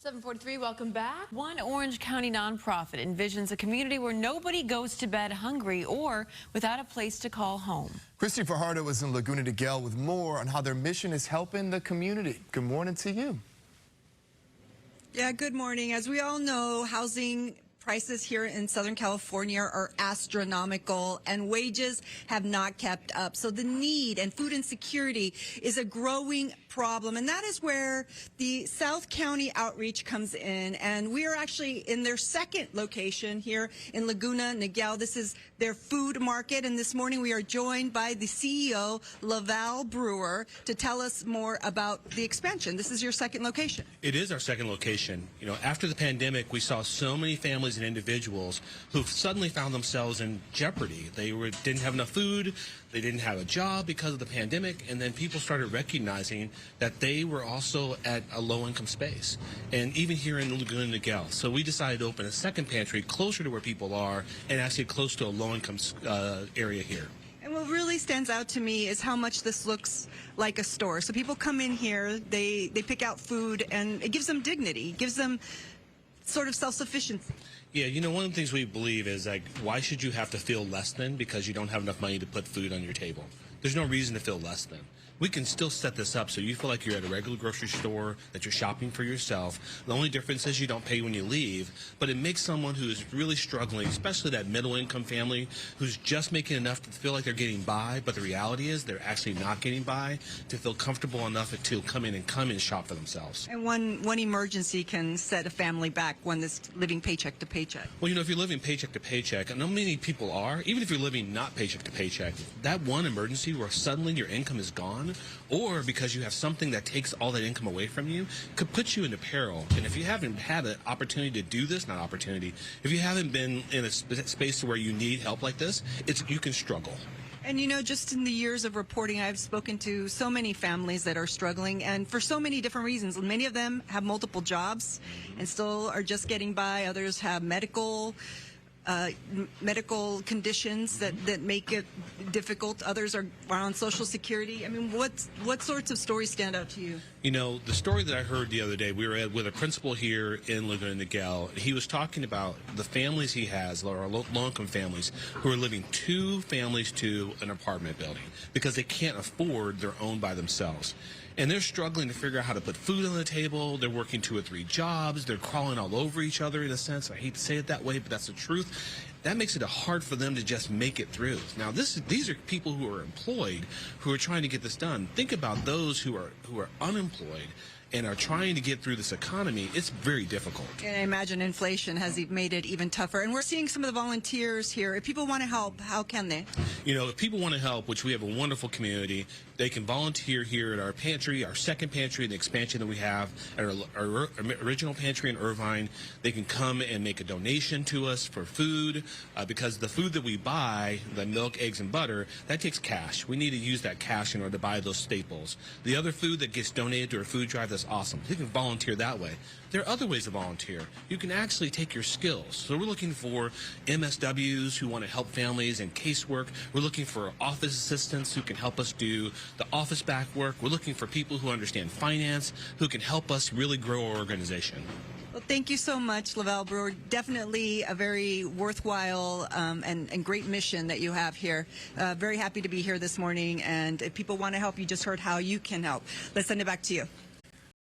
7:43, welcome back. One Orange County nonprofit envisions a community where nobody goes to bed hungry or without a place to call home. Christy Fajardo was in Laguna Niguel with more on how their mission is helping the community. Good morning to you. Yeah, good morning. As we all know, housing prices here in Southern California are astronomical and wages have not kept up. So the need and food insecurity is a growing problem. And that is where the South County outreach comes in. And we are actually in their second location here in Laguna Niguel. This is their food market. And this morning we are joined by the CEO, Laval Brewer, to tell us more about the expansion. This is your second location. It is our second location. You know, after the pandemic, we saw so many families and individuals who suddenly found themselves in jeopardy. They didn't have enough food, they didn't have a job because of the pandemic, and then people started recognizing that they were also at a low-income space, and even here in Laguna Niguel. So we decided to open a second pantry closer to where people are and actually close to a low-income area here. And what really stands out to me is how much this looks like a store. So people come in here, they pick out food, and it gives them dignity, it gives them sort of self-sufficiency. Yeah, you know, one of the things we believe is, like, why should you have to feel less than because you don't have enough money to put food on your table? There's no reason to feel less than. We can still set this up so you feel like you're at a regular grocery store, that you're shopping for yourself. The only difference is you don't pay when you leave, but it makes someone who is really struggling, especially that middle-income family who's just making enough to feel like they're getting by, but the reality is they're actually not getting by, to feel comfortable enough to come in and shop for themselves. And one emergency can set a family back, one that's living paycheck to paycheck. Well, you know, if you're living paycheck to paycheck, and not many people are, even if you're living not paycheck to paycheck, that one emergency where suddenly your income is gone, or because you have something that takes all that income away from you, could put you into peril. And if you haven't had an opportunity to do this, not opportunity, if you haven't been in a space where you need help like this, you can struggle. And you know, just in the years of reporting, I've spoken to so many families that are struggling, and for so many different reasons. Many of them have multiple jobs and still are just getting by. Others have medical conditions that make it difficult. Others are on Social Security. I mean, what sorts of stories stand out to you? You know, the story that I heard the other day, we were with a principal here in Laguna Niguel. He was talking about the families he has, or low-income families, who are living two families to an apartment building because they can't afford their own by themselves. And they're struggling to figure out how to put food on the table. They're working 2 or 3 jobs. They're crawling all over each other in a sense. I hate to say it that way, but that's the truth. That makes it hard for them to just make it through. Now, these are people who are employed, who are trying to get this done. Think about those who are unemployed and are trying to get through this economy. It's very difficult. And I imagine inflation has made it even tougher. And we're seeing some of the volunteers here. If people want to help, how can they? You know, if people want to help, which we have a wonderful community, they can volunteer here at our pantry, our second pantry, the expansion that we have, at our original pantry in Irvine. They can come and make a donation to us for food, because the food that we buy, the milk, eggs, and butter, that takes cash. We need to use that cash in order to buy those staples. The other food that gets donated to our food drive, that's awesome. You can volunteer that way. There are other ways to volunteer. You can actually take your skills. So we're looking for MSWs who want to help families and casework. We're looking for office assistants who can help us do the office back work. We're looking for people who understand finance, who can help us really grow our organization. Well, thank you so much, Laval Brewer. Definitely a very worthwhile and great mission that you have here. Very happy to be here this morning. And if people want to help, you just heard how you can help. Let's send it back to you.